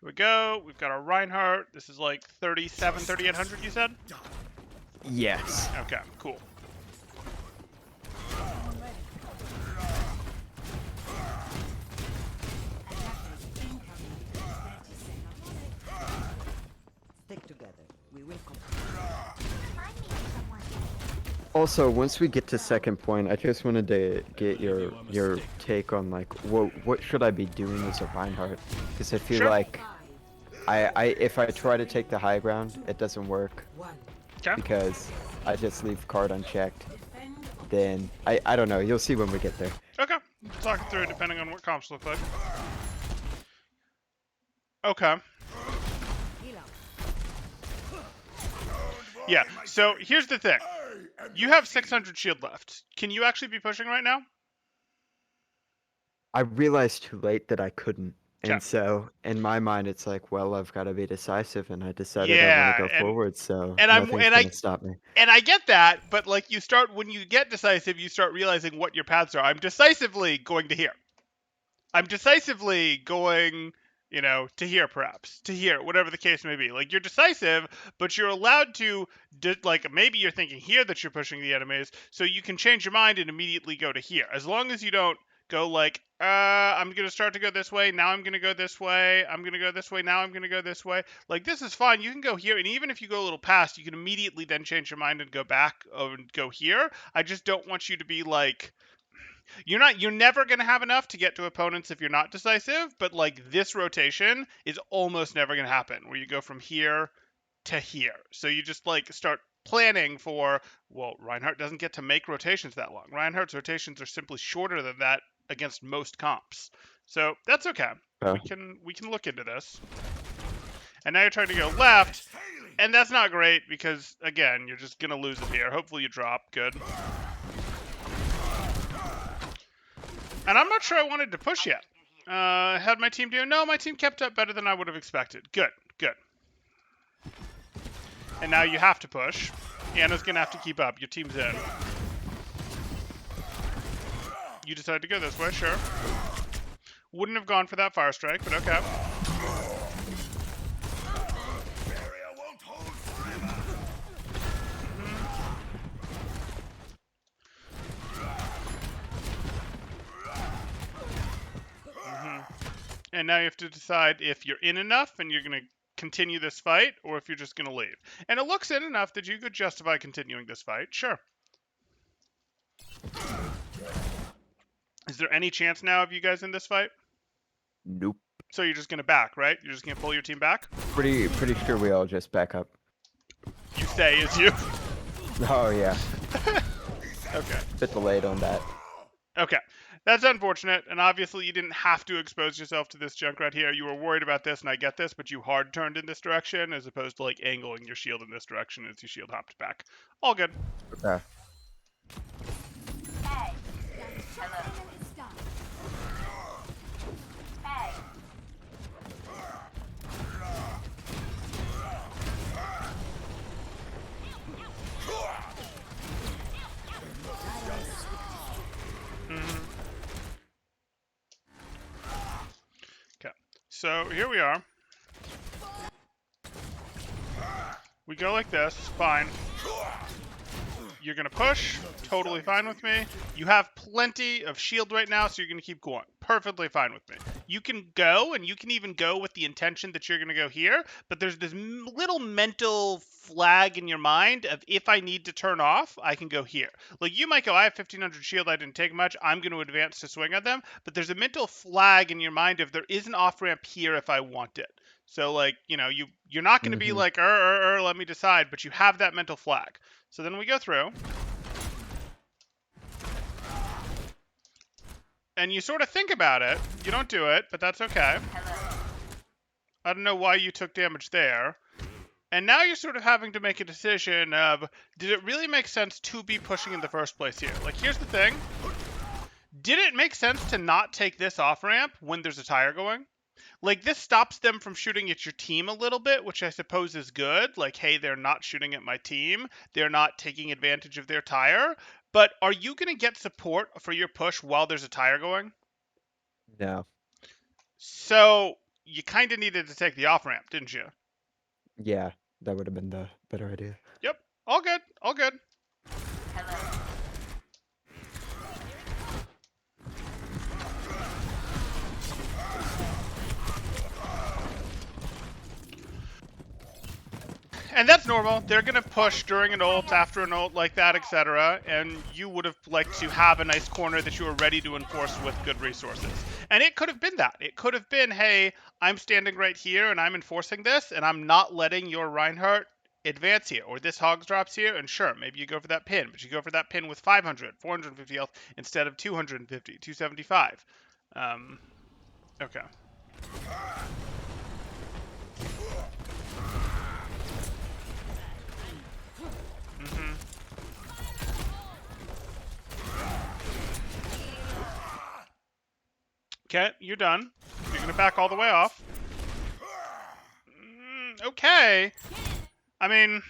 Here we go. We've got our Reinhardt. This is like 3,800, you said? Yes. Okay, cool. Stick together. We will complete. Also, once we get to second point, I just wanted to get your take on like what should I be doing as a Reinhardt? Because I feel Sure. like if I try to take the high ground, it doesn't work Okay. because I just leave card unchecked. Then I don't know. You'll see when we get there. Okay. We'll talk it through depending on what comps look like. Okay. Yeah, so here's the thing. You have 600 shield left. Can you actually be pushing right now? I realized too late that I couldn't. Okay. And so, in my mind, it's like, well, I've got to be decisive, and I decided I want to Yeah, go forward, so and nothing's going to stop me. And I get that, but like when you get decisive, you start realizing what your paths are. I'm decisively going to here. I'm decisively going, to here perhaps, to here, whatever the case may be. Like you're decisive, but you're allowed to, like maybe you're thinking here that you're pushing the enemies, so you can change your mind and immediately go to here. As long as you don't go like, I'm gonna start to go this way. Now I'm gonna go this way. I'm gonna go this way. Now I'm gonna go this way. Like this is fine. You can go here, and even if you go a little past, you can immediately then change your mind and go back and go here. I just don't want you to be like you're never going to have enough to get to opponents if you're not decisive, but like this rotation is almost never going to happen where you go from here to here. So you just like start planning for, well, Reinhardt doesn't get to make rotations that long. Reinhardt's rotations are simply shorter than that against most comps. So that's okay. Oh. We can look into this. And now you're trying to go left, and that's not great because again, you're just going to lose it here. Hopefully you drop. Good. And I'm not sure I wanted to push yet. How'd my team do? No, my team kept up better than I would have expected. Good, good. And now you have to push. Anna's going to have to keep up. Your team's in. You decide to go this way, sure. Wouldn't have gone for that fire strike, but okay. And now you have to decide if you're in enough and you're going to continue this fight, or if you're just going to leave. And it looks in enough that you could justify continuing this fight, sure. Is there any chance now of you guys in this fight? Nope. So you're just going to back, right? You're just going to pull your team back? Pretty sure we all just back up. You say is you? Oh, yeah. Okay. Bit delayed on that. Okay. That's unfortunate, and obviously you didn't have to expose yourself to this junk right here. You were worried about this, and I get this, but you hard turned in this direction as opposed to like angling your shield in this direction as you shield hopped back. All good. Okay. Okay. So here we are. We go like this, fine. You're going to push, totally fine with me. You have plenty of shield right now, so you're going to keep going. Perfectly fine with me. You can go, and you can even go with the intention that you're going to go here, but there's this little mental flag in your mind of if I need to turn off, I can go here. Like you might go, I have 1500 shield, I didn't take much, I'm going to advance to swing at them, but there's a mental flag in your mind of there is an off-ramp here if I want it. So like, you're not going to be like, let me decide, but you have that mental flag. So then we go through. And you sort of think about it. You don't do it, but that's okay. I don't know why you took damage there. And now you're sort of having to make a decision of, did it really make sense to be pushing in the first place here? Like, here's the thing. Did it make sense to not take this off-ramp when there's a tire going? Like, this stops them from shooting at your team a little bit, which I suppose is good. Like, hey, they're not shooting at my team. They're not taking advantage of their tire. But are you going to get support for your push while there's a tire going? No. So you kind of needed to take the off ramp, didn't you? Yeah, that would have been the better idea. Yep. All good. All good. And that's normal. They're going to push during an ult, after an ult, like that, etc. And you would have liked to have a nice corner that you were ready to enforce with good resources. And it could have been that. It could have been, hey, I'm standing right here and I'm enforcing this, and I'm not letting your Reinhardt advance here. Or this Hogs drops here, and sure, maybe you go for that pin. But you go for that pin with 500, 450 health instead of 250, 275. Okay. Okay, you're done. You're going to back all the way off. Okay. I mean,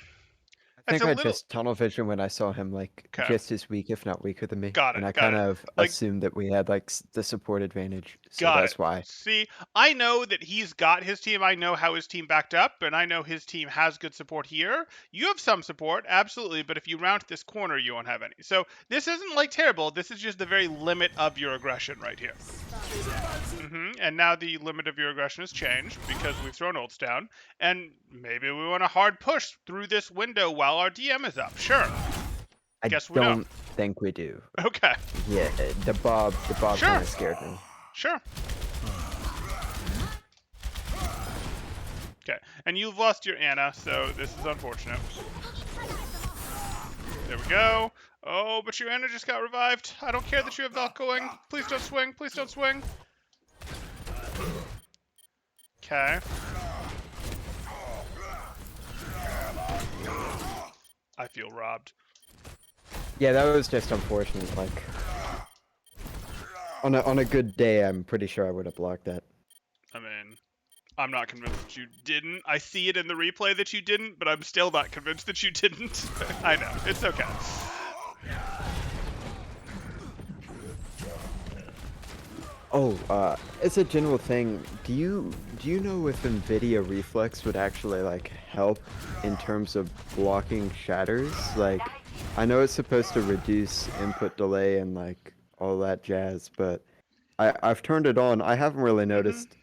I it's think a I little... just tunnel vision when I saw him like Okay. just as weak, if not weaker than me. Got it, And I got kind it. of Like- assumed that we had like the support advantage. So Got that's it. why. See, I know that he's got his team. I know how his team backed up, and I know his team has good support here. You have some support, absolutely, but if you round this corner, you won't have any. So this isn't like terrible. This is just the very limit of your aggression right here. And now the limit of your aggression has changed because we've thrown ults down, and maybe we want a hard push through this window while our DM is up. Sure. I Guess we don't don't. think we do. Okay. Yeah, the Bob Sure. kind of scared me. Sure. Okay, and you've lost your Anna, so this is unfortunate. There we go. Oh, but your Anna just got revived. I don't care that you have Valk going. Please don't swing. Please don't swing. Okay. I feel robbed. Yeah, that was just unfortunate. Like on a good day, I'm pretty sure I would have blocked that. I mean, I'm not convinced that you didn't. I see it in the replay that you didn't, but I'm still not convinced that you didn't. I know. It's okay. Oh, it's a general thing. Do you know if NVIDIA Reflex would actually like help in terms of blocking shatters? Like, I know it's supposed to reduce input delay and like all that jazz, but I've turned it on. I haven't really noticed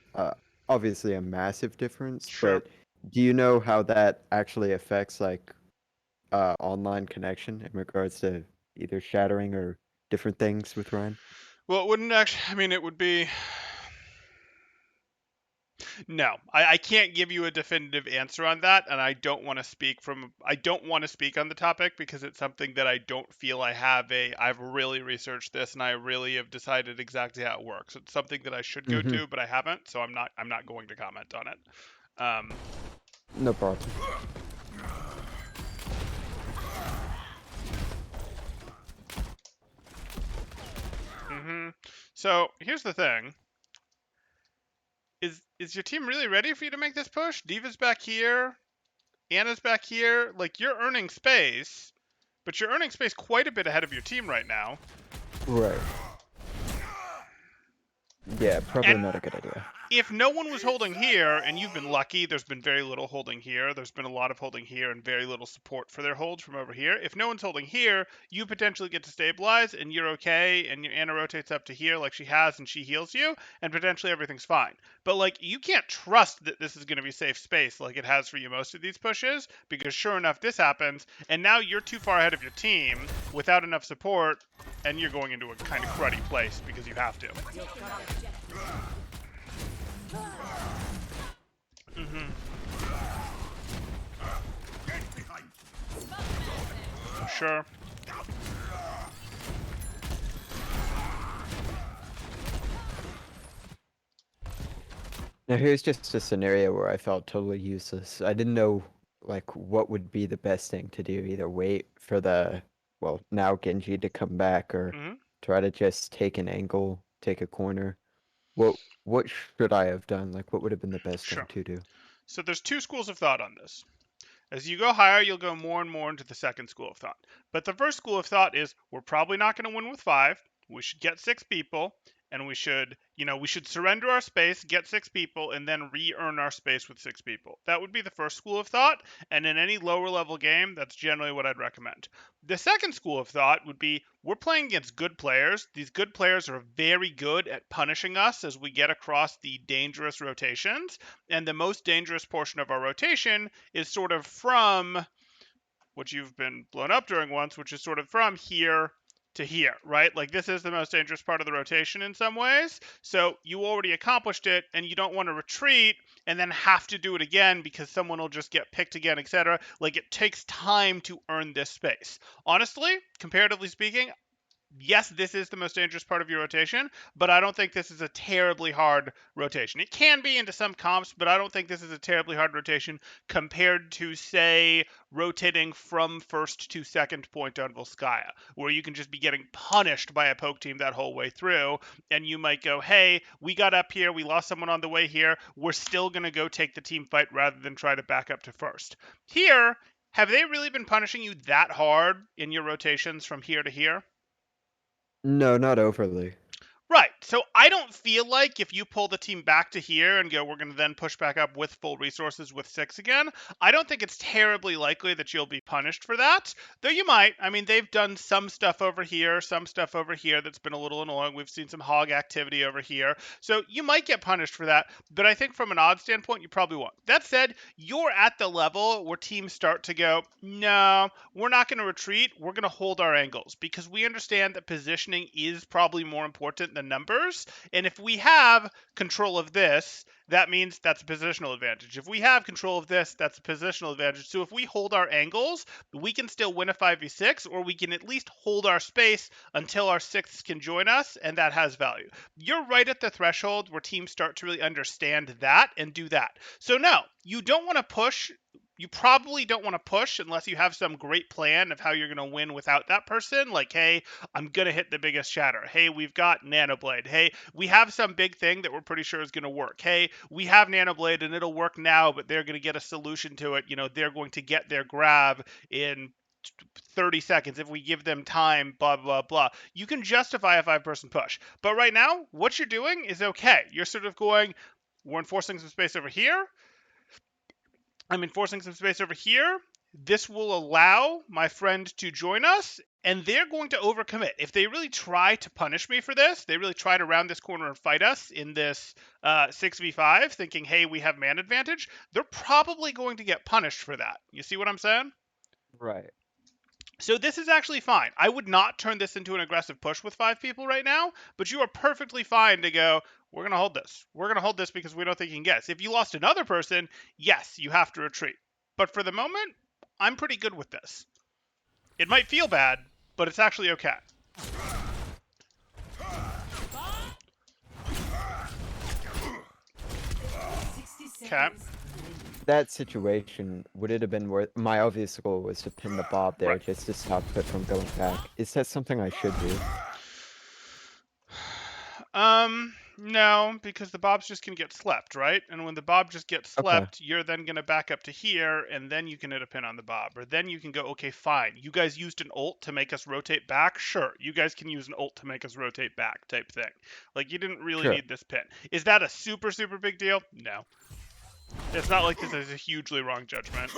obviously a massive difference, Sure. but do you know how that actually affects like online connection in regards to either shattering or different things with Ryan? Well, it wouldn't actually. I mean, it would be. No, I can't give you a definitive answer on that, and I don't want to speak from. I don't want to speak on the topic because it's something that I don't feel I have a. I've really researched this, and I really have decided exactly how it works. It's something that I should go to, but I haven't, so I'm not. I'm not going to comment on it. No problem. So here's the thing. Is your team really ready for you to make this push? Diva's back here. Anna's back here. Like, you're earning space, but you're earning space quite a bit ahead of your team right now. Right. Yeah, probably And not a good idea. if no one was holding here, and you've been lucky, there's been very little holding here. There's been a lot of holding here and very little support for their holds from over here. If no one's holding here, you potentially get to stabilize, and you're okay, and your Anna rotates up to here like she has, and she heals you, and potentially everything's fine. But, like, you can't trust that this is going to be safe space like it has for you most of these pushes, because sure enough, this happens, and now you're too far ahead of your team without enough support, and you're going into a kind of cruddy place because you have to. Sure. Now here's just a scenario where I felt totally useless. I didn't know like what would be the best thing to do. Either wait for the now Genji to come back or try to just take an angle, take a corner. What should I have done? Like what would have been the best thing Sure. to do? So there's two schools of thought on this. As you go higher, you'll go more and more into the second school of thought. But the first school of thought is we're probably not going to win with 5. We should get 6 people. and we should surrender our space, get 6 people, and then re-earn our space with 6 people. That would be the first school of thought, and in any lower level game, that's generally what I'd recommend. The second school of thought would be we're playing against good players. These good players are very good at punishing us as we get across the dangerous rotations, and the most dangerous portion of our rotation is sort of from which you've been blown up during once, which is sort of from here to here, right? Like this is the most dangerous part of the rotation in some ways. So you already accomplished it and you don't want to retreat and then have to do it again because someone will just get picked again, etc. Like it takes time to earn this space. Honestly, comparatively speaking, yes, this is the most dangerous part of your rotation, but I don't think this is a terribly hard rotation. It can be into some comps, but I don't think this is a terribly hard rotation compared to, say, rotating from first to second point on Volskaya, where you can just be getting punished by a poke team that whole way through, and you might go, hey, we got up here, we lost someone on the way here, we're still going to go take the team fight rather than try to back up to first. Here, have they really been punishing you that hard in your rotations from here to here? No, not overly. Right. So I don't feel like if you pull the team back to here and go, we're going to then push back up with full resources with 6 again, I don't think it's terribly likely that you'll be punished for that. Though you might. I mean, they've done some stuff over here, some stuff over here that's been a little annoying. We've seen some hog activity over here. So you might get punished for that. But I think from an odds standpoint, you probably won't. That said, you're at the level where teams start to go, no, we're not going to retreat. We're going to hold our angles because we understand that positioning is probably more important than numbers. And if we have control of this, that means that's a positional advantage. If we have control of this, that's a positional advantage. So if we hold our angles, we can still win a 5v6, or we can at least hold our space until our 6th can join us, and that has value. You're right at the threshold where teams start to really understand that and do that. So no, you don't want to push. You probably don't want to push unless you have some great plan of how you're going to win without that person. Like, hey, I'm going to hit the biggest shatter. Hey, we've got Nanoblade. Hey, we have some big thing that we're pretty sure is going to work. Hey, we have Nanoblade and it'll work now, but they're going to get a solution to it. They're going to get their grab in 30 seconds if we give them time, blah, blah, blah. You can justify a 5-person push. But right now, what you're doing is okay. You're sort of going, we're enforcing some space over here. I'm enforcing some space over here. This will allow my friend to join us, and they're going to overcommit. If they really try to punish me for this, they really try to round this corner and fight us in this 6v5, thinking, hey, we have man advantage, they're probably going to get punished for that. You see what I'm saying? Right. So this is actually fine. I would not turn this into an aggressive push with 5 people right now, but you are perfectly fine to go, we're going to hold this. We're going to hold this because we don't think you can get us. If you lost another person, yes, you have to retreat. But for the moment, I'm pretty good with this. It might feel bad, but it's actually okay. Okay. That situation, would it have been worth... My obvious goal was to pin the Bob there Right. just to stop it from going back. Is that something I should do? No, because the Bob's just gonna get slept, right? And when the Bob just gets Okay. slept, you're then gonna back up to here, and then you can hit a pin on the Bob. Or then you can go, okay, fine. You guys used an ult to make us rotate back? Sure. You guys can use an ult to make us rotate back type thing. Like, you didn't really Sure. need this pin. Is that a super, super big deal? No. It's not like this is a hugely wrong judgment.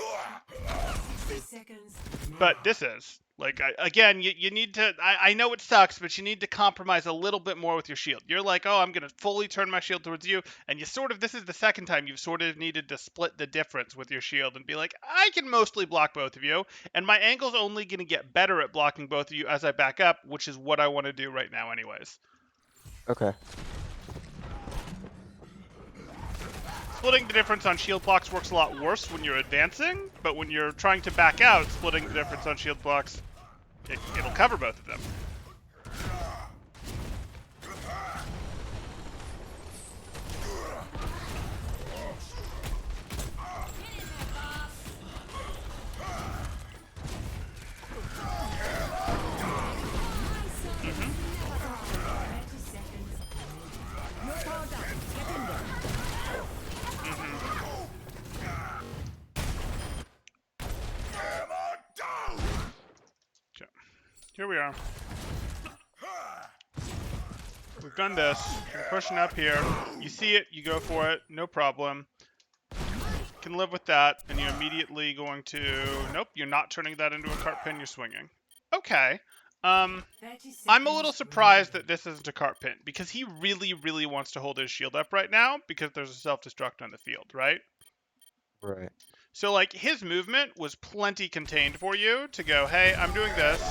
But this is. Like, again, you need to... I know it sucks, but you need to compromise a little bit more with your shield. You're like, oh, I'm going to fully turn my shield towards you, and you sort of... This is the second time you've sort of needed to split the difference with your shield and be like, I can mostly block both of you, and my angle's only going to get better at blocking both of you as I back up, which is what I want to do right now anyways. Okay. Splitting the difference on shield blocks works a lot worse when you're advancing, but when you're trying to back out, splitting the difference on shield blocks, it'll cover both of them. Here we are. We've done this. We're pushing up here. You see it, you go for it, no problem. Can live with that, and you're immediately going to... Nope, you're not turning that into a cart pin, you're swinging. Okay. I'm a little surprised that this isn't a cart pin, because he really, really wants to hold his shield up right now, because there's a self-destruct on the field, right? Right. So, like, his movement was plenty contained for you to go, hey, I'm doing this.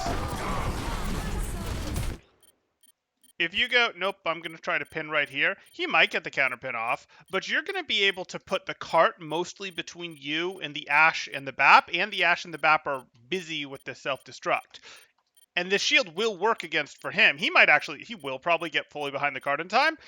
If you go, nope, I'm going to try to pin right here, he might get the counter pin off, but you're going to be able to put the cart mostly between you and the Ashe and the BAP, and the Ashe and the BAP are busy with the self-destruct. And this shield will work against for him. He will probably get fully behind the cart in time,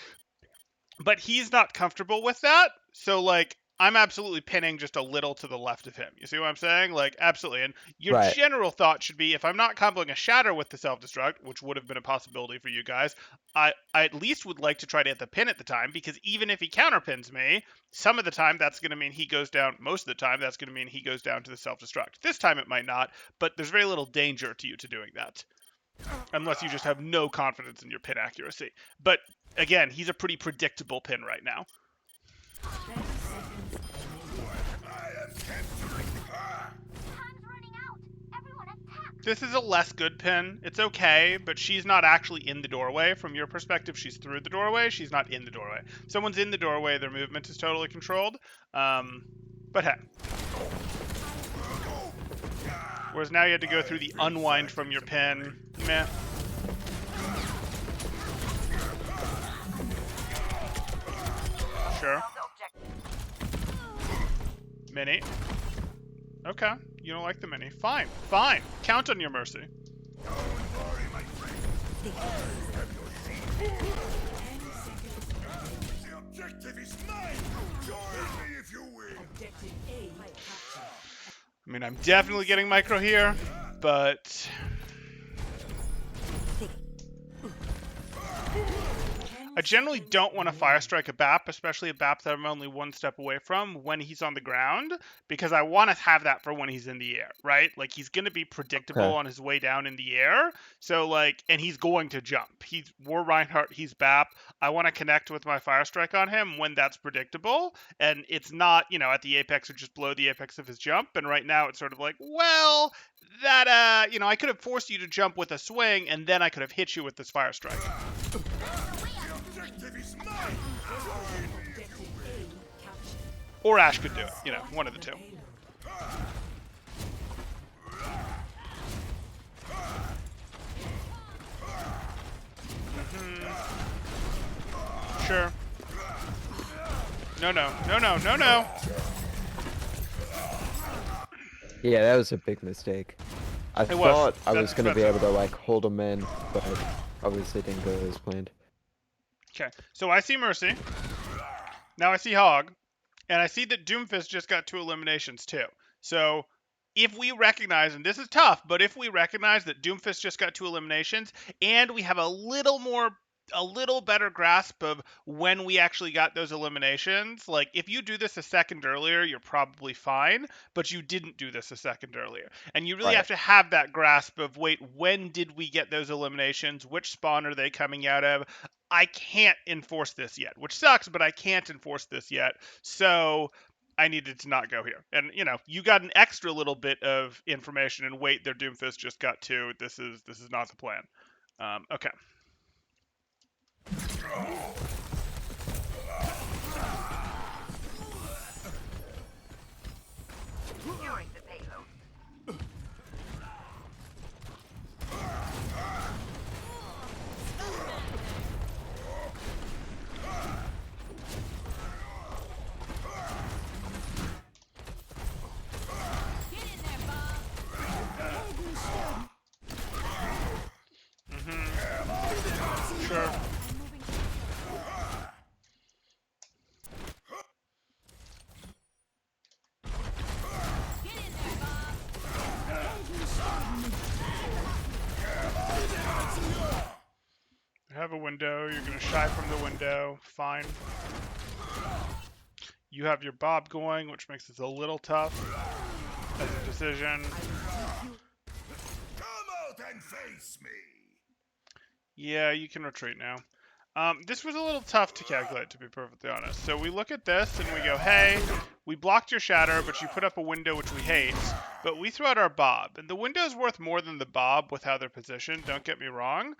but he's not comfortable with that. So, like, I'm absolutely pinning just a little to the left of him. You see what I'm saying? Like, absolutely. And your Right. general thought should be, if I'm not comboing a Shatter with the self-destruct, which would have been a possibility for you guys, I at least would like to try to hit the pin at the time, because even if he counterpins me, some of the time that's going to mean he goes down, most of the time that's going to mean he goes down to the self-destruct. This time it might not, but there's very little danger to you to doing that. Unless you just have no confidence in your pin accuracy. But, again, he's a pretty predictable pin right now. This is a less good pin. It's okay, but she's not actually in the doorway. From your perspective, she's through the doorway. She's not in the doorway. If someone's in the doorway, their movement is totally controlled. But hey. Whereas now you had to go through the unwind from your pin. Meh. Sure. Mini. Okay. You don't like the mini. Fine. Fine. Count on your mercy. The objective is mine! Join me if you will! I mean, I'm definitely getting micro here, but... I generally don't want to fire strike a BAP, especially a BAP that I'm only one step away from when he's on the ground, because I want to have that for when he's in the air, right? Like, he's going to be predictable on his way down in the air, so, like, and he's going to jump. We're Reinhardt, he's BAP. I want to connect with my fire strike on him when that's predictable, and it's not, you know, at the apex or just below the apex of his jump, and right now it's sort of like, well, that, you know, I could have forced you to jump with a swing, and then I could have hit you with this fire strike. Or Ashe could do it, you know, one of the two. Sure. No. Yeah, that was a big mistake. I thought I was going to be able to, like, hold him in, but obviously didn't go as planned. Okay, so I see Mercy. Now I see Hog. And I see that Doomfist just got 2 eliminations too. So if we recognize, and this is tough, but if we recognize that Doomfist just got 2 eliminations, and we have a little better grasp of when we actually got those eliminations, like if you do this a second earlier, you're probably fine, but you didn't do this a second earlier. And you really have to have that grasp of, wait, when did we get those eliminations? Which spawn are they coming out of? I can't enforce this yet, which sucks, but I can't enforce this yet. So I needed to not go here. And, you know, you got an extra little bit of information, and wait, their Doomfist just got 2. This is not the plan. Okay. Securing the payload. Sure. You have a window, you're going to shy from the window, fine. You have your Bob going, which makes this a little tough as a decision. Come out and face me! Yeah, you can retreat now. This was a little tough to calculate, to be perfectly honest. So we look at this and we go, hey, we blocked your shatter, but you put up a window, which we hate, but we threw out our bob. And the window's worth more than the bob with how they're positioned, don't get me wrong.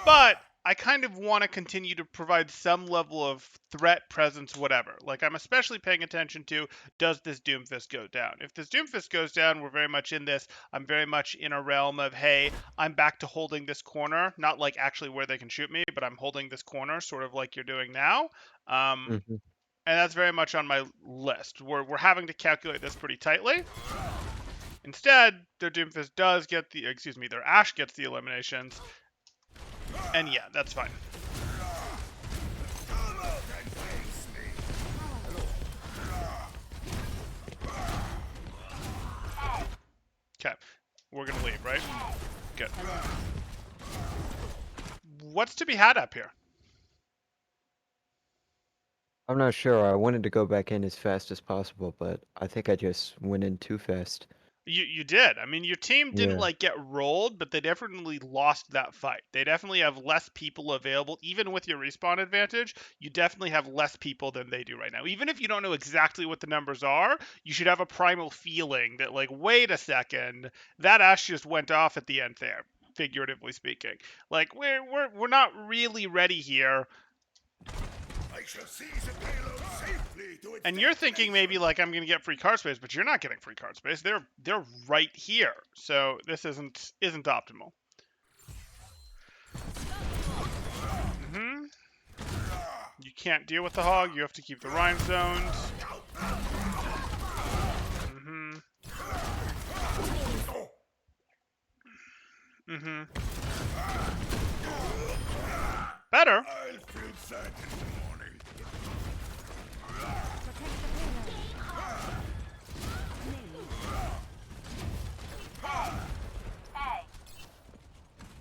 But I kind of want to continue to provide some level of threat, presence, whatever. Like, I'm especially paying attention to, does this Doomfist go down? If this Doomfist goes down, we're very much in this. I'm very much in a realm of, hey, I'm back to holding this corner. Not like actually where they can shoot me, but I'm holding this corner, sort of like you're doing now. Hmm. And that's very much on my list. We're having to calculate this pretty tightly. Instead, their Doomfist does get the, excuse me, their Ash gets the eliminations. And yeah, that's fine. Okay, we're gonna leave, right? Good. What's to be had up here? I'm not sure. I wanted to go back in as fast as possible, but I think I just went in too fast. You did. I mean, your team didn't Yeah. like get rolled, but they definitely lost that fight. They definitely have less people available. Even with your respawn advantage, you definitely have less people than they do right now. Even if you don't know exactly what the numbers are, you should have a primal feeling that, like, wait a second, that Ash just went off at the end there, figuratively speaking. Like, we're not really ready here. I shall seize the payload safely to its And you're thinking maybe destination. like I'm gonna get free card space, but you're not getting free card space. They're right here. So this isn't optimal. You can't deal with the hog. You have to keep the Rhyme zoned. Better. I'll feel sad in the morning.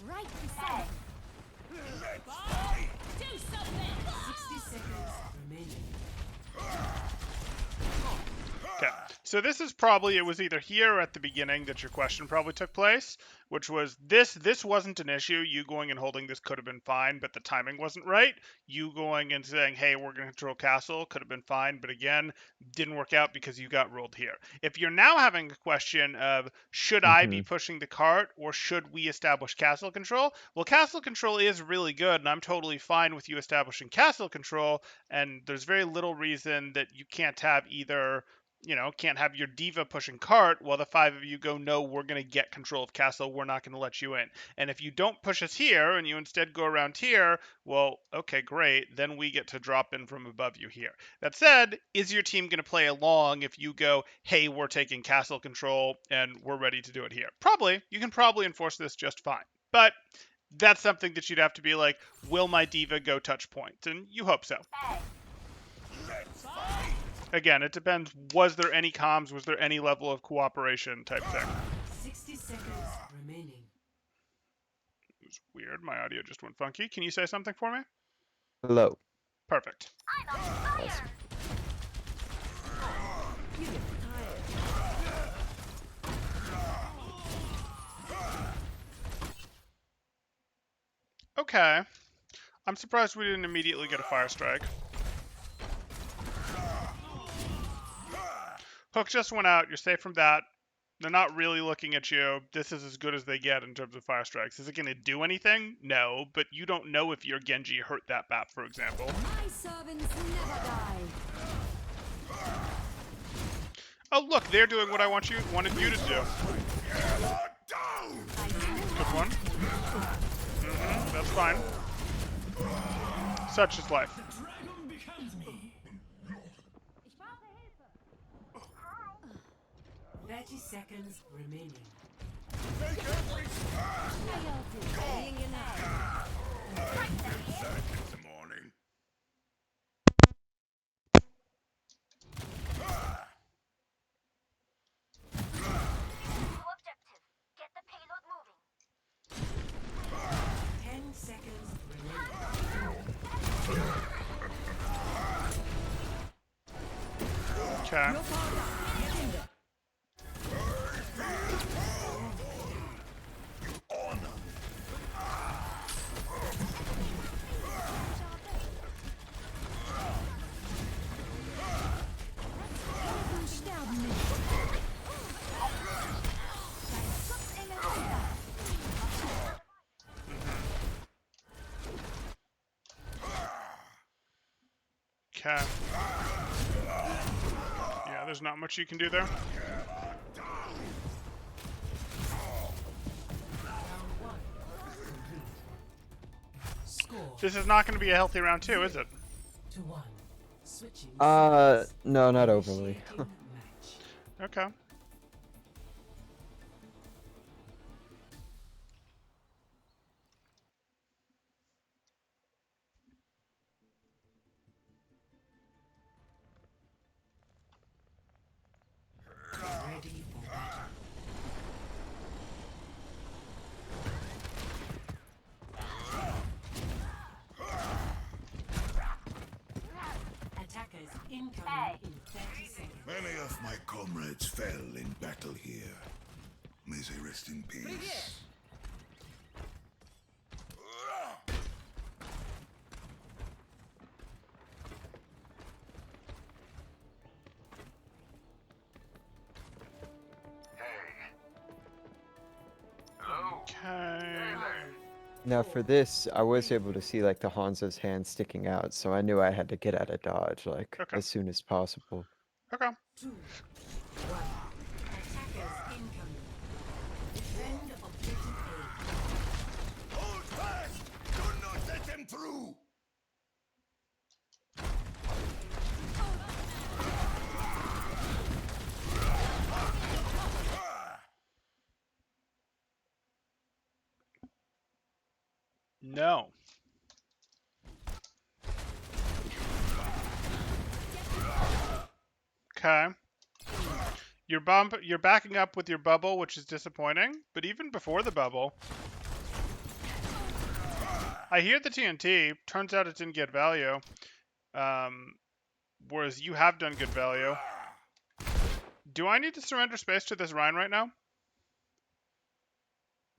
Right beside Let's fight. you. Do something! 60 seconds remaining. Okay. So this is probably, it was either here or at the beginning that your question probably took place, which was this wasn't an issue. You going and holding this could have been fine, but the timing wasn't right. You going and saying, hey, we're going to control castle could have been fine, but again, didn't work out because you got rolled here. If you're now having a question of, should I be Hmm. pushing the cart or should we establish castle control? Well, castle control is really good, and I'm totally fine with you establishing castle control, and there's very little reason that you can't have either, can't have your diva pushing cart while the five of you go, no, we're going to get control of castle. We're not going to let you in. And if you don't push us here and you instead go around here, well, okay, great. Then we get to drop in from above you here. That said, is your team going to play along if you go, hey, we're taking castle control and we're ready to do it here? Probably. You can probably enforce this just fine. But that's something that you'd have to be like, will my diva go touch points? And you hope so. Again, it depends. Was there any comms? Was there any level of cooperation type thing? 60 seconds remaining. It was weird. My audio just went funky. Can you say something for me? Hello. Perfect. Awesome. Okay. I'm surprised we didn't immediately get a fire strike. Hook just went out. You're safe from that. They're not really looking at you. This is as good as they get in terms of fire strikes. Is it going to do anything? No, but you don't know if your Genji hurt that BAP, for example. My servants never die. Oh, look, they're doing what I wanted you to do. Good one. That's fine. Such is life. 30 seconds remaining. Laying in egg. In the morning. New objective. Get the payload moving. 10 seconds remaining. Okay. Okay. Yeah, there's not much you can do there. Score This is not going to be a healthy round 2, is it? 2-1. Switching No, sides. not overly. Initiating match. Okay. Ready for battle. Attackers incoming in 30 seconds. Many of my comrades fell in battle here. May they rest in peace. Okay. Now for this, I was able to see like the Hanzo's hand sticking out, so I knew I had to get out of dodge like Okay. as soon as possible. Okay. 2, 1. Attackers incoming. Defend objective A. Hold fast! Do not let them through! No. Okay. You're backing up with your bubble, which is disappointing. But even before the bubble, I hear the TNT. Turns out it didn't get value. Whereas you have done good value. Do I need to surrender space to this Rhine right now?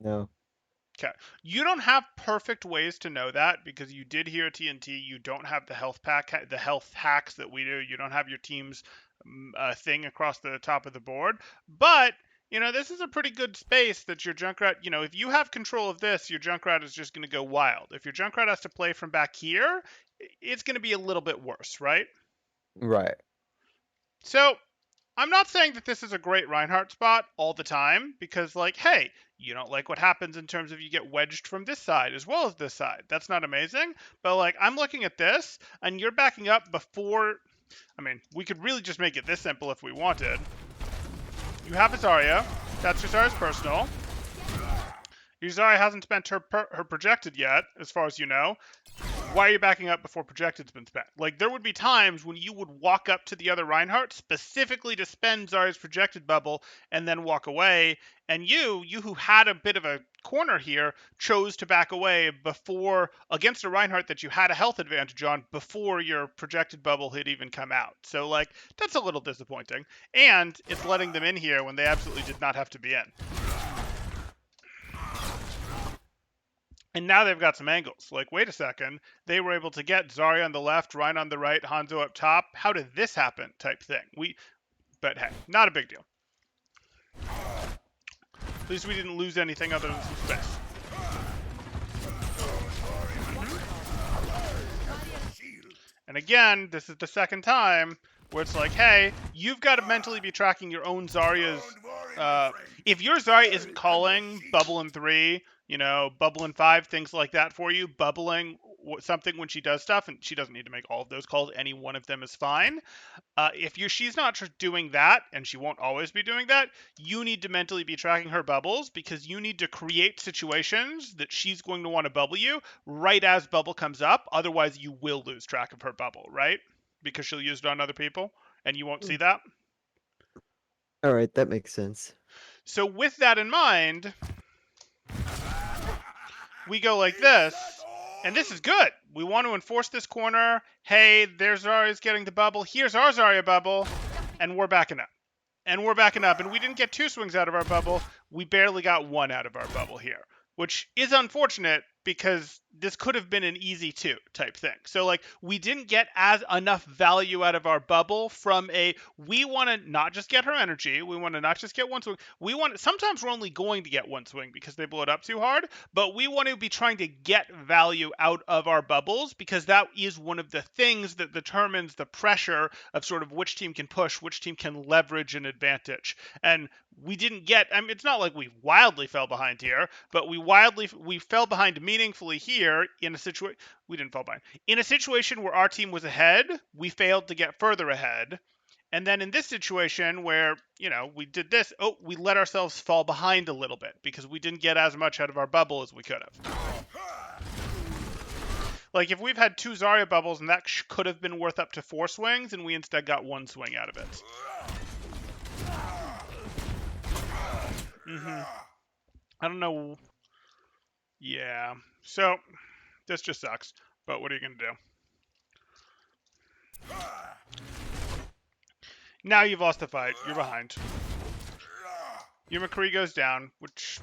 No. Okay. You don't have perfect ways to know that because you did hear TNT. You don't have the health pack, the health hacks that we do. You don't have your team's thing across the top of the board. But this is a pretty good space that your Junkrat. If you have control of this, your Junkrat is just going to go wild. If your Junkrat has to play from back here, it's going to be a little bit worse, right? Right. So I'm not saying that this is a great Reinhardt spot all the time because, hey, you don't like what happens in terms of you get wedged from this side as well as this side. That's not amazing. But, I'm looking at this, and you're backing up before. I mean, we could really just make it this simple if we wanted. You have a Zarya. That's your Zarya's personal. Your Zarya hasn't spent her projected yet, as far as you know. Why are you backing up before projected's been spent? There would be times when you would walk up to the other Reinhardt specifically to spend Zarya's projected bubble and then walk away. And you who had a bit of a corner here, chose to back away before against a Reinhardt that you had a health advantage on before your projected bubble had even come out. So that's a little disappointing. And it's letting them in here when they absolutely did not have to be in. And now they've got some angles. Wait a second. They were able to get Zarya on the left, Ryan on the right, Hanzo up top. How did this happen? Type thing. But hey, not a big deal. At least we didn't lose anything other than some space. And again, this is the second time where it's hey, you've got to mentally be tracking your own Zarya's. If your Zarya isn't calling bubble in 3, bubble in 5, things like that for you, bubbling something when she does stuff, and she doesn't need to make all of those calls. Any one of them is fine. If she's not doing that, and she won't always be doing that, you need to mentally be tracking her bubbles because you need to create situations that she's going to want to bubble you right as bubble comes up. Otherwise, you will lose track of her bubble, right? Because she'll use it on other people, and you won't see that. All right, that makes sense. So with that in mind, we go like this, and this is good. We want to enforce this corner. Hey, there's Zarya's getting the bubble. Here's our Zarya bubble, and we're backing up. And we didn't get 2 swings out of our bubble. We barely got 1 out of our bubble here, which is unfortunate because this could have been an easy 2 type thing. So like we didn't get as enough value out of our bubble from we want to not just get her energy, we want to not just get one swing. Sometimes we're only going to get one swing because they blow it up too hard, but we want to be trying to get value out of our bubbles because that is one of the things that determines the pressure of sort of which team can push, which team can leverage an advantage. And we didn't get, I mean, it's not like we wildly fell behind here, but we fell behind meaningfully here in a situation. We didn't fall behind in a situation where our team was ahead. We failed to get further ahead, and then in this situation where we did this, we let ourselves fall behind a little bit because we didn't get as much out of our bubble as we could have. Like if we've had 2 Zarya bubbles and that could have been worth up to 4 swings, and we instead got 1 swing out of it. I don't know. Yeah. So this just sucks. But what are you gonna do? Now you've lost the fight. You're behind. Your McCree goes down, which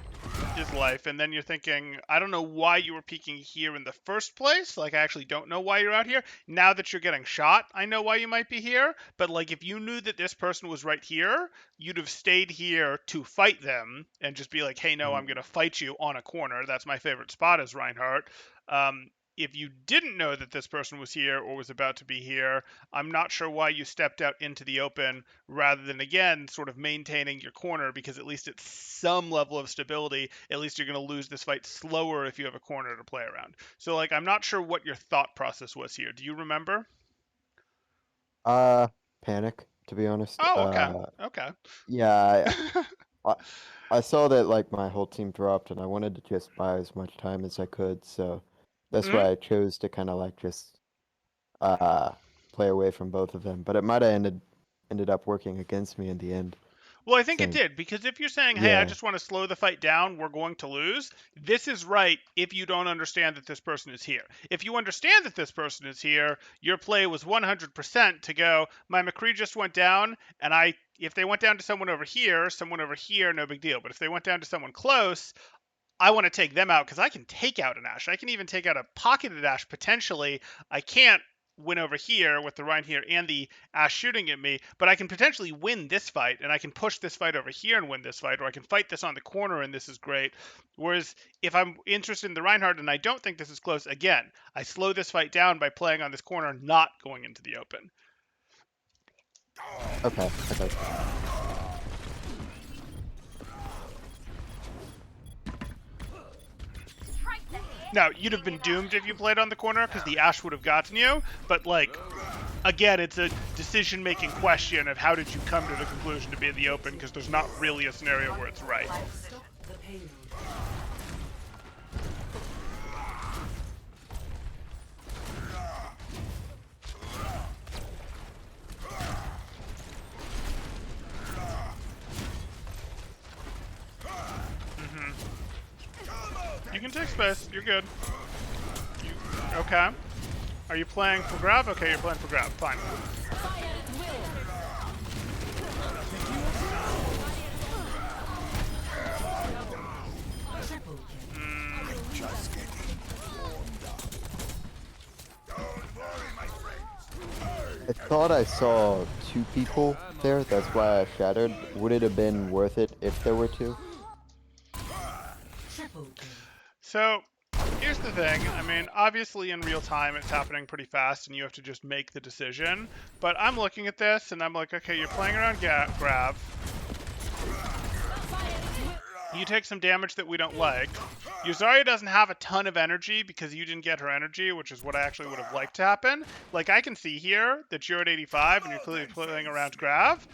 is life, and then you're thinking, I don't know why you were peeking here in the first place. Like, I actually don't know why you're out here. Now that you're getting shot, I know why you might be here. But, like, if you knew that this person was right here, you'd have stayed here to fight them and just be like, hey, no, I'm going to fight you on a corner. That's my favorite spot as Reinhardt. If you didn't know that this person was here or was about to be here, I'm not sure why you stepped out into the open rather than, again, sort of maintaining your corner, because at least it's some level of stability. At least you're going to lose this fight slower if you have a corner to play around. So, like, I'm not sure what your thought process was here. Do you remember? Panic, to be honest. Oh, okay. Okay. Yeah, I, I saw that like my whole team dropped, and I wanted to just buy as much time as I could, so that's Mhm. why I chose to kind of like just uh play away from both of them. But it might have ended up working against me in the end. Well, I think it Since did, because if you're saying, hey, I yeah, just want to slow the fight down, we're going to lose, this is right if you don't understand that this person is here. If you understand that this person is here, your play was 100% to go, my McCree just went down, and if they went down to someone over here, no big deal. But if they went down to someone close, I want to take them out because I can take out an Ashe. I can even take out a pocketed Ashe potentially. I can't win over here with the Rhine here and the Ashe shooting at me, but I can potentially win this fight, and I can push this fight over here and win this fight, or I can fight this on the corner and this is great. Whereas if I'm interested in the Reinhardt and I don't think this is close, again, I slow this fight down by playing on this corner, not going into the open. okay. Now, you'd have been doomed if you played on the corner because the Ashe would have gotten you, but like, again, it's a decision-making question of how did you come to the conclusion to be in the open, because there's not really a scenario where it's right. Stop the payload. You can take space. You're good. Okay. Are you playing for grab? Okay, you're playing for grab. Fine. Triple kill. Just getting warmed up. Don't worry, my friends. I thought I saw 2 people there. That's why I shattered. Would it have been worth it if there were 2? Triple kill. So, here's the thing. I mean, obviously in real time it's happening pretty fast and you have to just make the decision. But I'm looking at this and I'm like, okay, you're playing around grab. You take some damage that we don't like. Your Zarya doesn't have a ton of energy because you didn't get her energy, which is what I actually would have liked to happen. Like, I can see here that you're at 85 and you're clearly playing around Grav.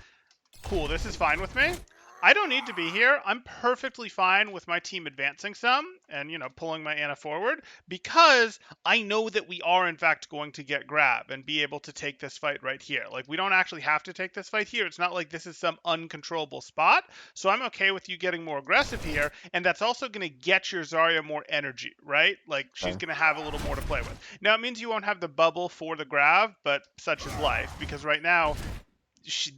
Cool, this is fine with me. I don't need to be here. I'm perfectly fine with my team advancing some and, pulling my Ana forward because I know that we are, in fact, going to get grab and be able to take this fight right here. Like, we don't actually have to take this fight here. It's not like this is some uncontrollable spot. So I'm okay with you getting more aggressive here. And that's also going to get your Zarya more energy, right? Like, she's going to have a little more to play with. Now, it means you won't have the bubble for the grab, but such is life because right now,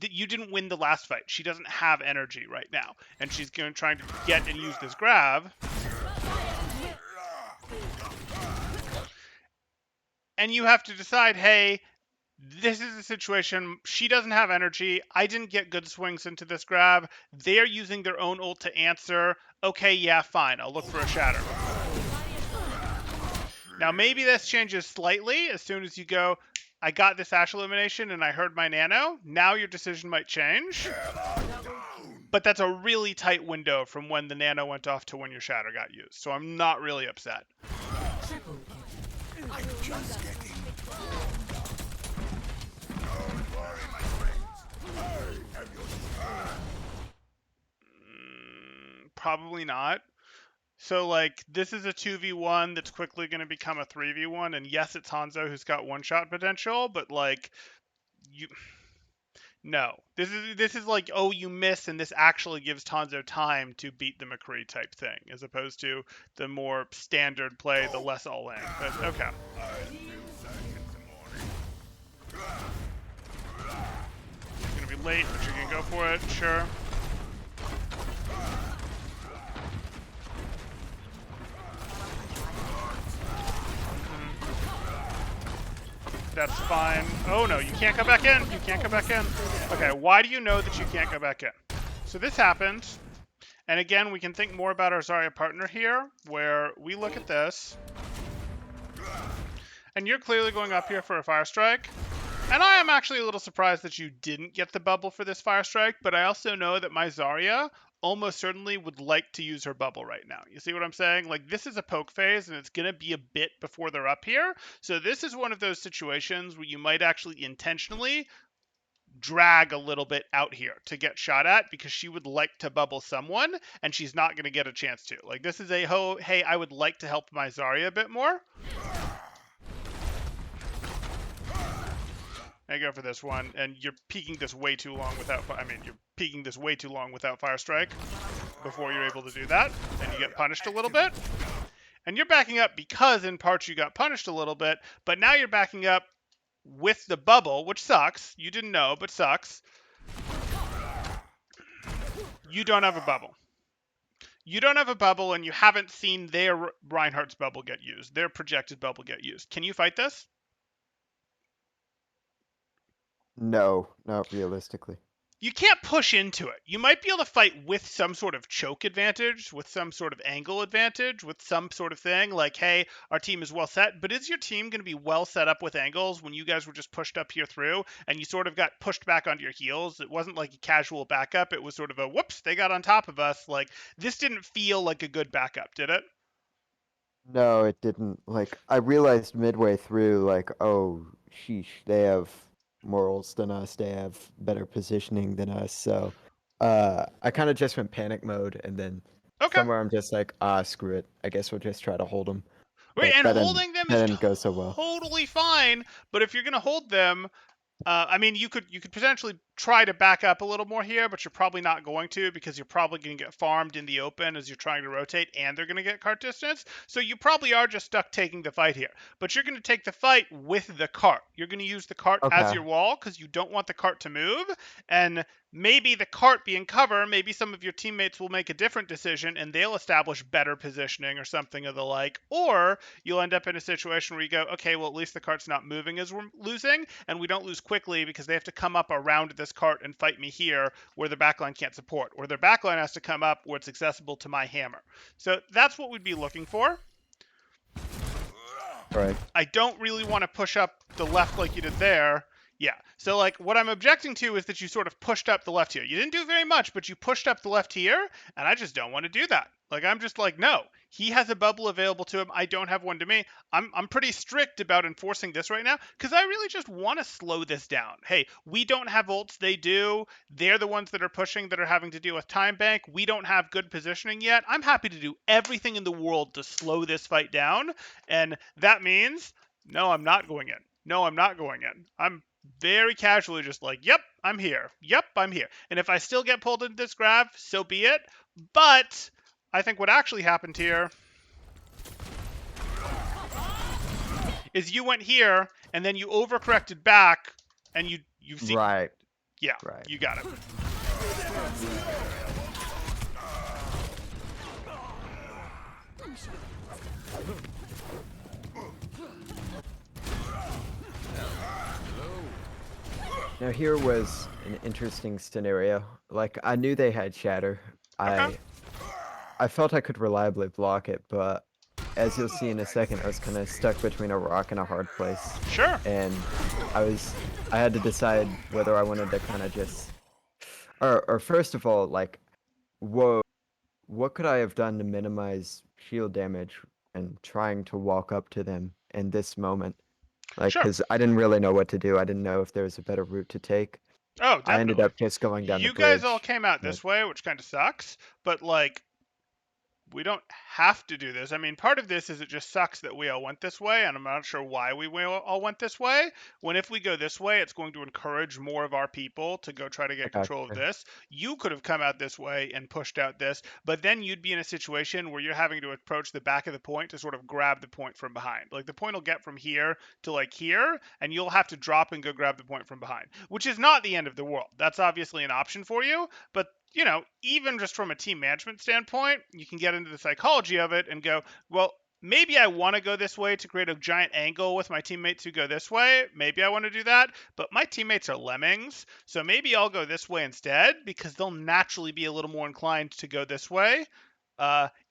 you didn't win the last fight. She doesn't have energy right now, and she's going to try to get and use this grab. and you have to decide, hey, this is a situation. She doesn't have energy. I didn't get good swings into this grab. They're using their own ult to answer. Okay, yeah, fine. I'll look for a shatter. Now, maybe this changes slightly as soon as you go, I got this Ashe elimination and I heard my nano. Now your decision might change. But that's a really tight window from when the nano went off to when your shatter got used. So I'm not really upset. Triple kill. I'm just getting. Probably not. So, like, this is a 2v1 that's quickly going to become a 3v1. And yes, it's Hanzo who's got one-shot potential, but, like, you... No. This is like, oh, you miss, and this actually gives Hanzo time to beat the McCree type thing, as opposed to the more standard play, the less all-in. But, okay. It's going to be late, but you can go for it, sure. That's fine. Oh no, you can't come back in. You can't come back in. Okay, why do you know that you can't go back in? So this happened. And again, we can think more about our Zarya partner here, where we look at this. And you're clearly going up here for a Fire Strike. And I am actually a little surprised that you didn't get the bubble for this Fire Strike, but I also know that my Zarya almost certainly would like to use her bubble right now. You see what I'm saying? Like, this is a poke phase, and it's going to be a bit before they're up here. So this is one of those situations where you might actually intentionally drag a little bit out here to get shot at, because she would like to bubble someone, and she's not going to get a chance to. Like, this is a, hey, I would like to help my Zarya a bit more. I go for this one, and you're peeking this way too long without, you're peeking this way too long without Fire Strike before you're able to do that, and you get punished a little bit. And you're backing up because, in parts, you got punished a little bit, but now you're backing up with the bubble, which sucks. You didn't know, but sucks. You don't have a bubble. You don't have a bubble, and you haven't seen their Reinhardt's bubble get used, their projected bubble get used. Can you fight this? No, not realistically. You can't push into it. You might be able to fight with some sort of choke advantage, with some sort of angle advantage, with some sort of thing like, hey, our team is well set. But is your team going to be well set up with angles when you guys were just pushed up here through and you sort of got pushed back onto your heels? It wasn't like a casual backup. It was sort of a, whoops, they got on top of us. Like, this didn't feel like a good backup, did it? No, it didn't. Like, I realized midway through, like, oh, sheesh, they have morals than us. They have better positioning than us. So, I kind of just went panic mode, and then Okay. somewhere I'm just like, screw it. I guess we'll just try to hold them. Right, But and that holding them that is didn't go so well. totally fine. But if you're going to hold them, you could potentially try to back up a little more here, but you're probably not going to, because you're probably going to get farmed in the open as you're trying to rotate, and they're going to get cart distance. So you probably are just stuck taking the fight here. But you're going to take the fight with the cart. You're going to use the cart as Okay. your wall because you don't want the cart to move. And maybe the cart being cover, maybe some of your teammates will make a different decision and they'll establish better positioning or something of the like. Or you'll end up in a situation where you go, okay, well, at least the cart's not moving as we're losing, and we don't lose quickly because they have to come up around this cart and fight me here where the backline can't support, or their backline has to come up where it's accessible to my hammer. So that's what we'd be looking for. Right. I don't really want to push up the left like you did there. Yeah. So, like, what I'm objecting to is that you sort of pushed up the left here. You didn't do very much, but you pushed up the left here, and I just don't want to do that. Like, I'm just like, no. He has a bubble available to him. I don't have one to me. I'm pretty strict about enforcing this right now because I really just want to slow this down. Hey, we don't have ults. They do. They're the ones that are pushing, that are having to deal with time bank. We don't have good positioning yet. I'm happy to do everything in the world to slow this fight down, and that means, no, I'm not going in. No, I'm not going in. I'm very casually just like, yep, I'm here. Yep, I'm here. And if I still get pulled into this grab, so be it. But I think what actually happened here is you went here and then you overcorrected back and you see. Right. Yeah, Right. you got it. Now here was an interesting scenario. Like I knew they had shatter. Okay. I felt I could reliably block it, but as you'll see in a second, I was kind of stuck between a rock and a hard place, Sure. and I had to decide whether I wanted to kind of just or first of all, like, whoa, what could I have done to minimize shield damage and trying to walk up to them in this moment? Like, Sure. because I didn't really know what to do. I didn't know if there was a better route to take. Oh, I ended definitely. up just going down the You guys all bridge. came out But this way, which kind of sucks, but like we don't have to do this. I mean, part of this is it just sucks that we all went this way, and I'm not sure why all went this way. When if we go this way, it's going to encourage more of our people to go try to I get got control of you. this. You could have come out this way and pushed out this, but then you'd be in a situation where you're having to approach the back of the point to sort of grab the point from behind. Like the point will get from here to like here, and you'll have to drop and go grab the point from behind, which is not the end of the world. That's obviously an option for you, but even just from a team management standpoint, you can get into the psychology of it and go, well, maybe I want to go this way to create a giant angle with my teammates who go this way. Maybe I want to do that, but my teammates are lemmings, so maybe I'll go this way instead because they'll naturally be a little more inclined to go this way.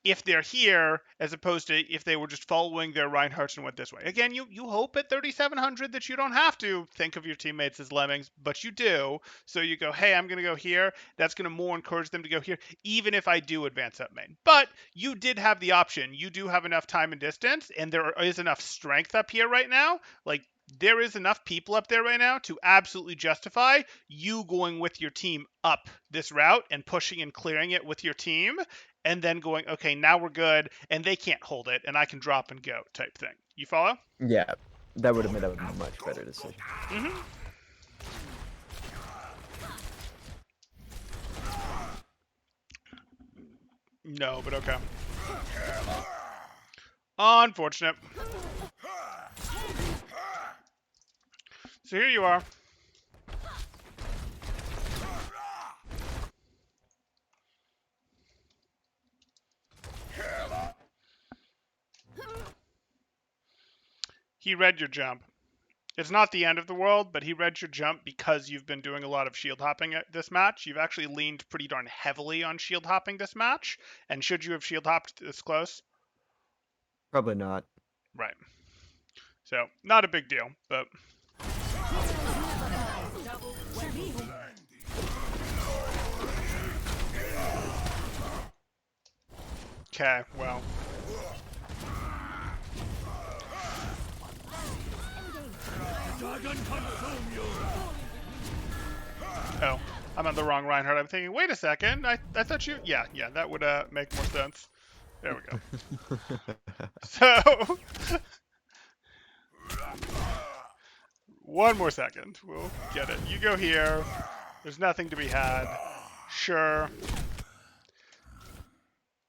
If they're here, as opposed to if they were just following their Reinhardt and went this way. Again, you hope at 3,700 that you don't have to think of your teammates as lemmings, but you do. So you go, hey, I'm going to go here. That's going to more encourage them to go here, even if I do advance up main. But you did have the option. You do have enough time and distance, and there is enough strength up here right now. Like, there is enough people up there right now to absolutely justify you going with your team up this route and pushing and clearing it with your team and then going, okay, now we're good and they can't hold it and I can drop and go type thing. You follow? Yeah, that would have been a much better decision. Mm-hmm. No, but okay. Unfortunate. So here you are. He read your jump. It's not the end of the world, but he read your jump because you've been doing a lot of shield hopping at this match. You've actually leaned pretty darn heavily on shield hopping this match. And should you have shield hopped this close? Probably not. Right. So, not a big deal, but okay, well. Oh, I'm on the wrong Reinhardt. I'm thinking, wait a second. I thought you. Yeah, that would make more sense. There we go. So, one more second. We'll get it. You go here. There's nothing to be had. Sure.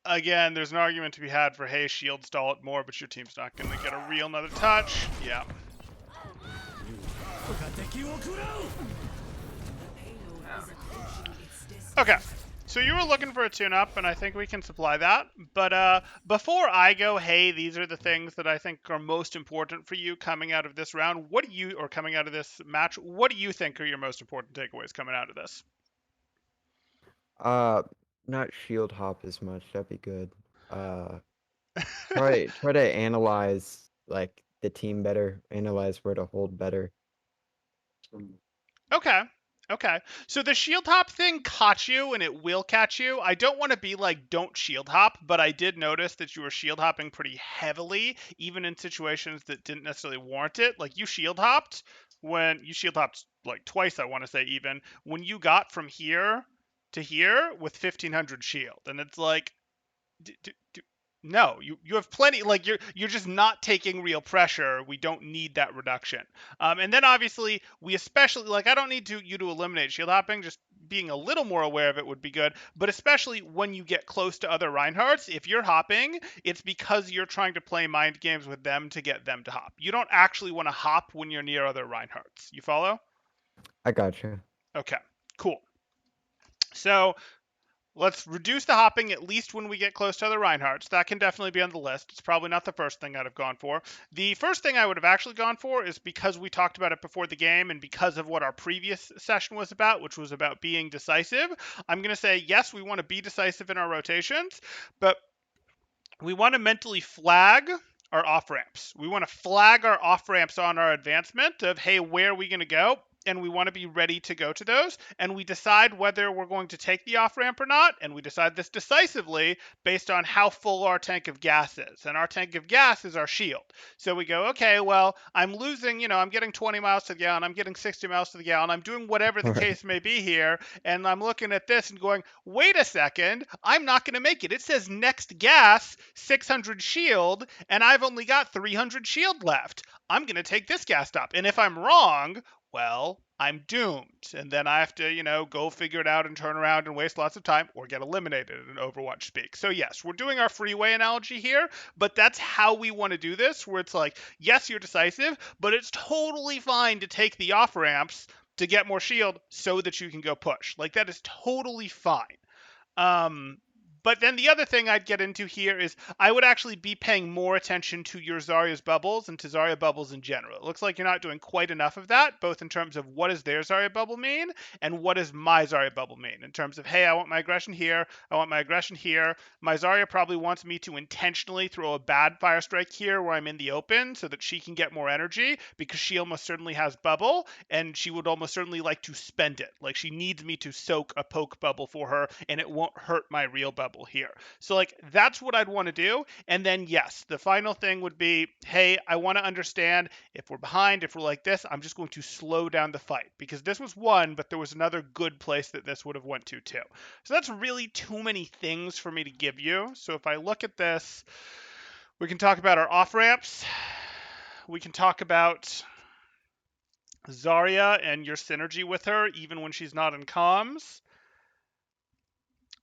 Again, there's an argument to be had for, hey, shield stall it more, but your team's not going to get a real another touch. Yeah. Okay. So you were looking for a tune-up, and I think we can supply that. But before I go, hey, these are the things that I think are most important for you coming out of this round. Or coming out of this match, what do you think are your most important takeaways coming out of this? Uh, Not shield hop as much. That'd be good. Uh, try to analyze like the team better. Analyze where to hold better. Okay. Okay. So the shield hop thing caught you and it will catch you. I don't want to be like, don't shield hop, but I did notice that you were shield hopping pretty heavily, even in situations that didn't necessarily warrant it. Like you shield hopped like twice, I want to say, even when you got from here to here with 1500 shield. And it's like, d- d- d- no, you have plenty. Like you're just not taking real pressure. We don't need that reduction. And then obviously we especially like I don't need you to eliminate shield hopping. Just being a little more aware of it would be good. But especially when you get close to other Reinhardts, if you're hopping, it's because you're trying to play mind games with them to get them to hop. You don't actually want to hop when you're near other Reinhardts. You follow? I gotcha. Okay, cool. So let's reduce the hopping at least when we get close to other Reinhardts. That can definitely be on the list. It's probably not the first thing I'd have gone for. The first thing I would have actually gone for is because we talked about it before the game and because of what our previous session was about, which was about being decisive. I'm going to say, yes, we want to be decisive in our rotations, but we want to mentally flag our off ramps. We want to flag our off ramps on our advancement of, hey, where are we going to go? And we want to be ready to go to those. And we decide whether we're going to take the off ramp or not. And we decide this decisively based on how full our tank of gas is. And our tank of gas is our shield. So we go, okay, well, I'm losing, I'm getting 20 miles to the gallon, I'm getting 60 miles to the gallon, I'm doing whatever the Right. case may be here. And I'm looking at this and going, wait a second, I'm not going to make it. It says next gas, 600 shield, and I've only got 300 shield left. I'm going to take this gas stop. And if I'm wrong, well, I'm doomed. And then I have to, go figure it out and turn around and waste lots of time or get eliminated in Overwatch speak. So, yes, we're doing our freeway analogy here, but that's how we want to do this, where it's like, yes, you're decisive, but it's totally fine to take the off ramps to get more shield so that you can go push. Like, that is totally fine. Um, but then the other thing I'd get into here is I would actually be paying more attention to your Zarya's bubbles and to Zarya bubbles in general. It looks like you're not doing quite enough of that, both in terms of what does their Zarya bubble mean and what does my Zarya bubble mean. In terms of, hey, I want my aggression here, I want my aggression here. My Zarya probably wants me to intentionally throw a bad fire strike here where I'm in the open so that she can get more energy because she almost certainly has bubble and she would almost certainly like to spend it. Like she needs me to soak a poke bubble for her and it won't hurt my real bubble here. So like that's what I'd want to do. And then yes, the final thing would be, hey, I want to understand if we're behind, if we're like this, I'm just going to slow down the fight because this was one, but there was another good place that this would have went to too. So that's really too many things for me to give you. So if I look at this, we can talk about our off ramps. We can talk about Zarya and your synergy with her, even when she's not in comms.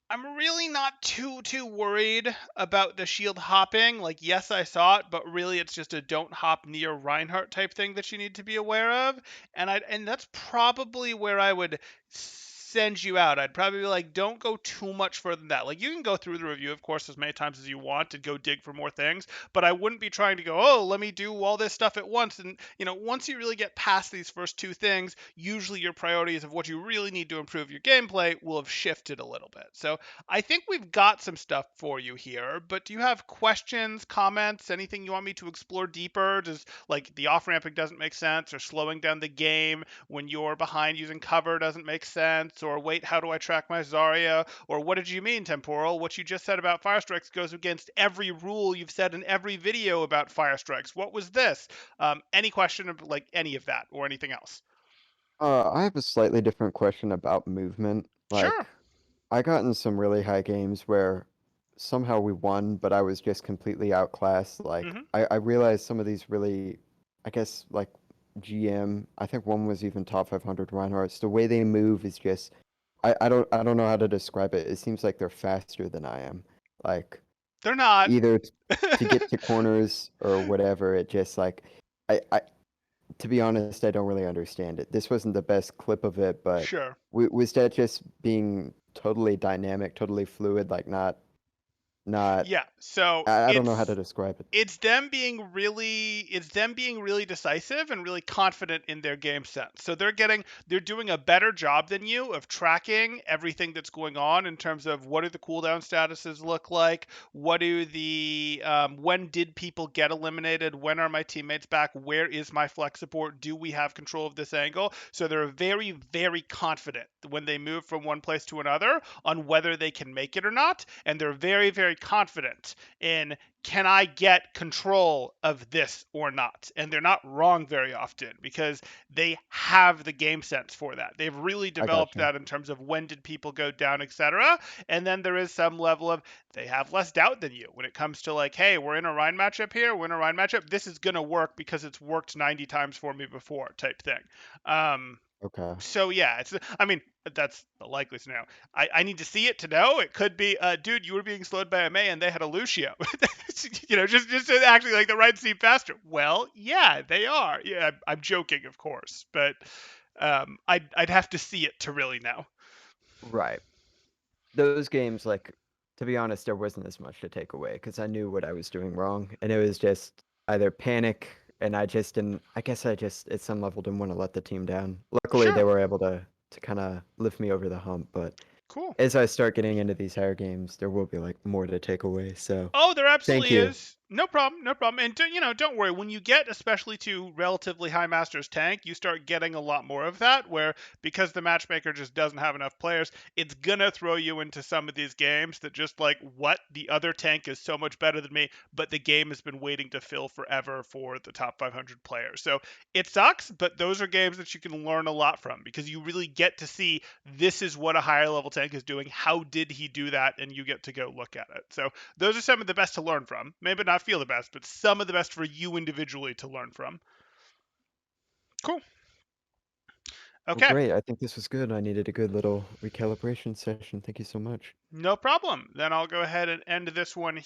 I'm really not too worried about the shield hopping. Like, yes, I saw it, but really it's just a don't hop near Reinhardt type thing that you need to be aware of. And that's probably where I would send you out. I'd probably be like, don't go too much further than that. Like, you can go through the review, of course, as many times as you want and go dig for more things, but I wouldn't be trying to go, oh, let me do all this stuff at once. And, once you really get past these first two things, usually your priorities of what you really need to improve your gameplay will have shifted a little bit. So I think we've got some stuff for you here, but do you have questions, comments, anything you want me to explore deeper? Does like the off ramping doesn't make sense, or slowing down the game when you're behind using cover doesn't make sense, or wait, how do I track my Zarya? Or what did you mean, Temporal? What you just said about fire strikes goes against every rule you've said in every video about fire strikes. What was this? Any question of like any of that or anything else? I have a slightly different question about movement. Sure. Like, I got in some really high games where somehow we won, but I was just completely outclassed. Like, Hmm. I realized some of these really, I guess, like GM, I think one was even top 500 Reinhardts. The way they move is just, I don't know how to describe it. It seems like they're faster than I am. Like, They're not. either to get to corners or whatever, it just like, I to be honest, I don't really understand it. This wasn't the best clip of it, but Sure. was that just being totally dynamic, totally fluid, like not Yeah. So I don't know how to it's describe it. it's them being really decisive and really confident in their game sense. So they're doing a better job than you of tracking everything that's going on in terms of what do the cooldown statuses look like, what do the when did people get eliminated, when are my teammates back, where is my flex support, do we have control of this angle? So they're very confident when they move from one place to another on whether they can make it or not, and they're very confident in can I get control of this or not? And they're not wrong very often because they have the game sense for that. They've really I developed gotcha. that in terms of when did people go down, etc. And then there is some level of they have less doubt than you when it comes to like, hey, we're in a Rhine matchup here, we're in a Rhine matchup. This is gonna work because it's worked 90 times for me before, type thing. Um, Okay. so yeah, I mean, that's the likely scenario. I need to see it to know. It could be, dude, you were being slowed by a May and they had a Lucio. Just to actually like the right seem faster. Well, yeah, they are. Yeah, I'm joking, of course, but I'd have to see it to really know. Right. those games, like, to be honest, there wasn't as much to take away because I knew what I was doing wrong, and it was just either panic, and I just didn't. I guess I just at some level didn't want to let the team down. Luckily, they Sure. were able to kind of lift me over the hump, but Cool. as I start getting into these higher games, there will be like more to take away. So, Oh, there thank absolutely you. is. No problem, no problem. And don't worry. When you get especially to relatively high masters tank, you start getting a lot more of that. Where because the matchmaker just doesn't have enough players, it's gonna throw you into some of these games that just like what the other tank is so much better than me, but the game has been waiting to fill forever for the top 500 players. So it sucks, but those are games that you can learn a lot from because you really get to see this is what a higher level tank is doing. How did he do that? And you get to go look at it. So those are some of the best to learn from. Maybe not feel the best, but some of the best for you individually to learn from. Cool. Well, Okay. great. I think this was good. I needed a good little recalibration session. Thank you so much. No problem. Then I'll go ahead and end this one